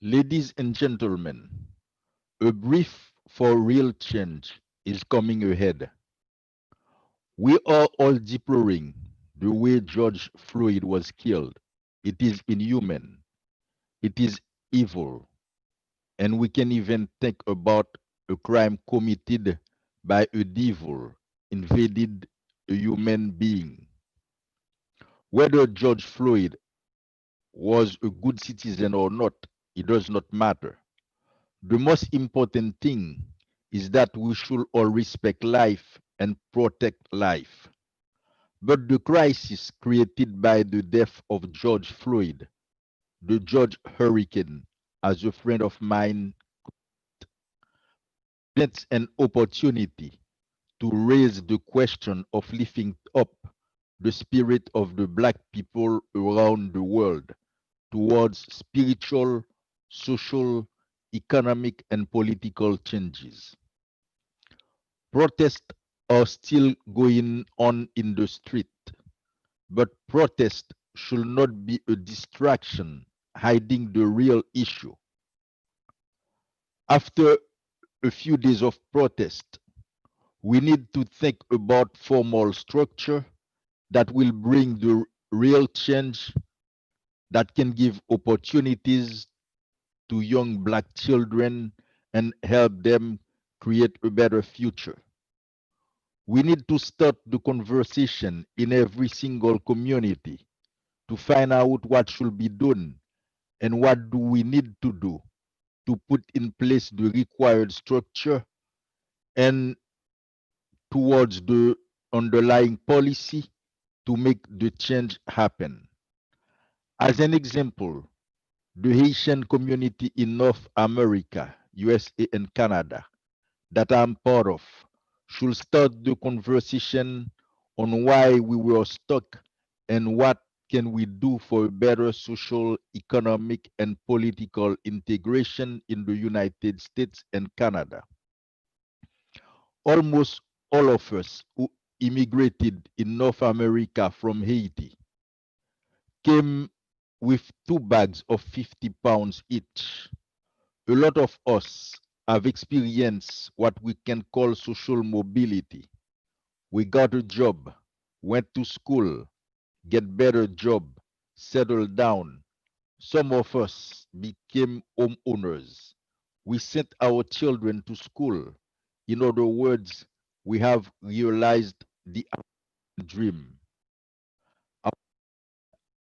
Ladies and gentlemen, a brief for real change is coming ahead. We are all deploring the way George Floyd was killed. It is inhuman, it is evil, and we can even think about a crime committed by a devil invaded a human being. Whether George Floyd was a good citizen or not, it does not matter. The most important thing is that we should all respect life and protect life. But the crisis created by the death of George Floyd, the George Hurricane, as a friend of mine, presents an opportunity to raise the question of lifting up the spirit of the black people around the world towards spiritual, social, economic, and political changes. Protests are still going on in the street, but protest should not be a distraction hiding the real issue. After a few days of protest, we need to think about formal structure that will bring the real change that can give opportunities to young black children and help them create a better future. We need to start the conversation in every single community to find out what should be done and what do we need to do to put in place the required structure and towards the underlying policy to make the change happen. As an example, the Haitian community in North America, USA, and Canada that I'm part of should start the conversation on why we were stuck and what can we do for better social, economic, and political integration in the United States and Canada. Almost all of us who immigrated in North America from Haiti came with 2 bags of 50 pounds each. A lot of us have experienced what we can call social mobility. We got a job, went to school, get better job, settled down. Some of us became homeowners. We sent our children to school. In other words, we have realized the dream.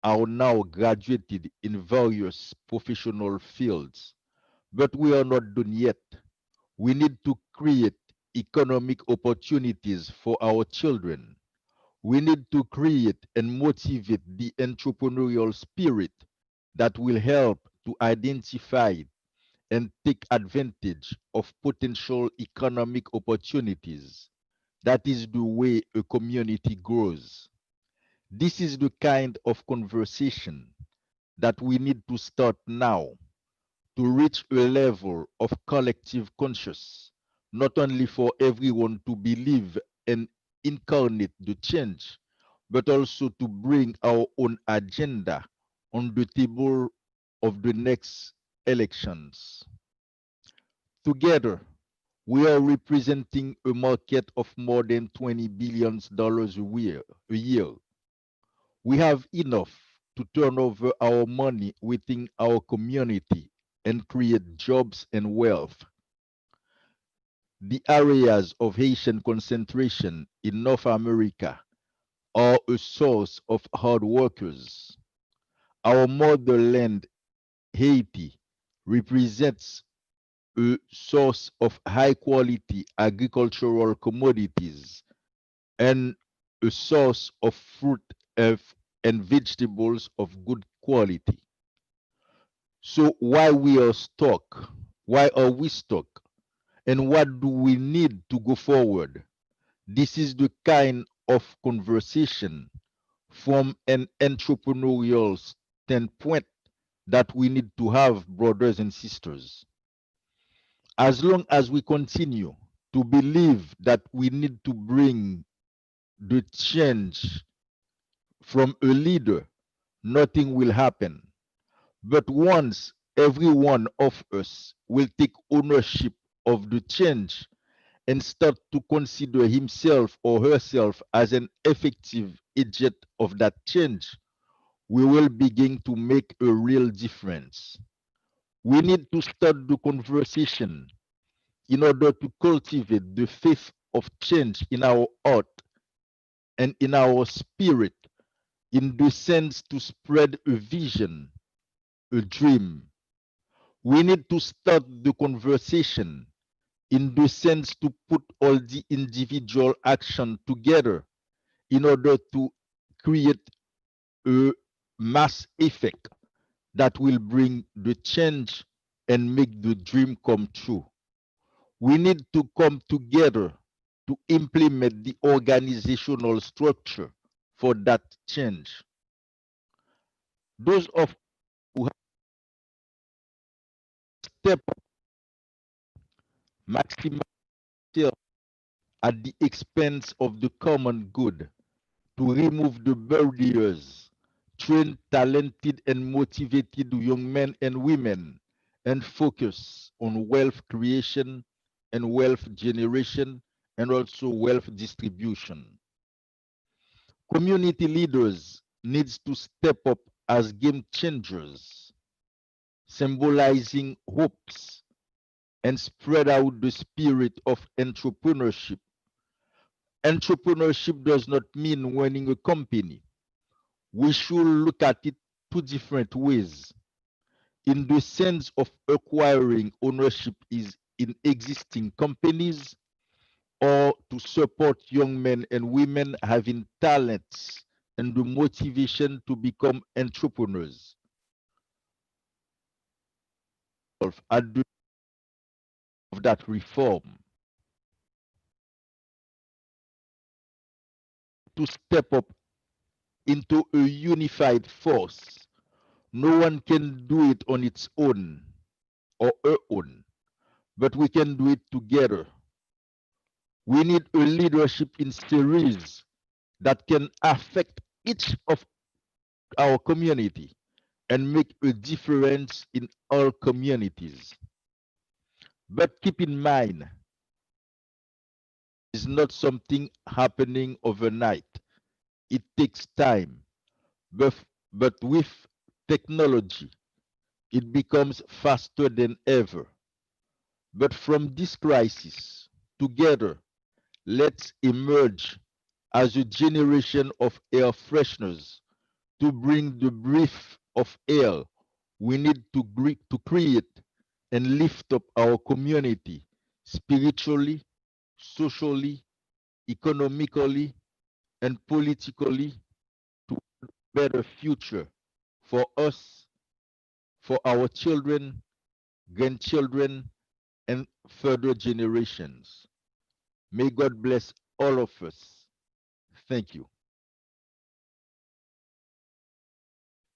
Are now graduated in various professional fields, but we are not done yet. We need to create economic opportunities for our children. We need to create and motivate the entrepreneurial spirit that will help to identify and take advantage of potential economic opportunities. That is the way a community grows. This is the kind of conversation that we need to start now to reach a level of collective conscious, not only for everyone to believe and incarnate the change, but also to bring our own agenda on the table of the next elections. Together, we are representing a market of more than $20 billion a year. We have enough to turn over our money within our community and create jobs and wealth. The areas of Haitian concentration in North America are a source of hard workers. Our motherland, Haiti, represents a source of high quality agricultural commodities and a source of fruit and vegetables of good quality. So why we are stuck? Why are we stuck? And what do we need to go forward? This is the kind of conversation from an entrepreneurial standpoint that we need to have, brothers and sisters. As long as we continue to believe that we need to bring the change from a leader, nothing will happen. But once every one of us will take ownership of the change and start to consider himself or herself as an effective agent of that change, we will begin to make a real difference. We need to start the conversation in order to cultivate the faith of change in our heart and in our spirit, in the sense to spread a vision, a dream. We need to start the conversation in the sense to put all the individual action together in order to create a mass effect that will bring the change and make the dream come true. We need to come together to implement the organizational structure for that change. Those of who have stepped up maximum self at the expense of the common good to remove the barriers, train talented and motivated young men and women, and focus on wealth creation and wealth generation and also wealth distribution. Community leaders needs to step up as game changers, symbolizing hopes and spread out the spirit of entrepreneurship. Entrepreneurship does not mean running a company. We should look at it two different ways. In the sense of acquiring ownership is in existing companies, or to support young men and women having talents and the motivation to become entrepreneurs. At the of that reform, to step up into a unified force. No one can do it on its own or her own, but we can do it together. We need a leadership in series that can affect each of our community and make a difference in all communities. But keep in mind, it's not something happening overnight. It takes time. But, but with technology, it becomes faster than ever. But from this crisis, together, let's emerge as a generation of air fresheners to bring the breath of air we need to create and lift up our community spiritually, socially, economically, and politically to a better future for us, for our children, grandchildren, and further generations. May God bless all of us. Thank you.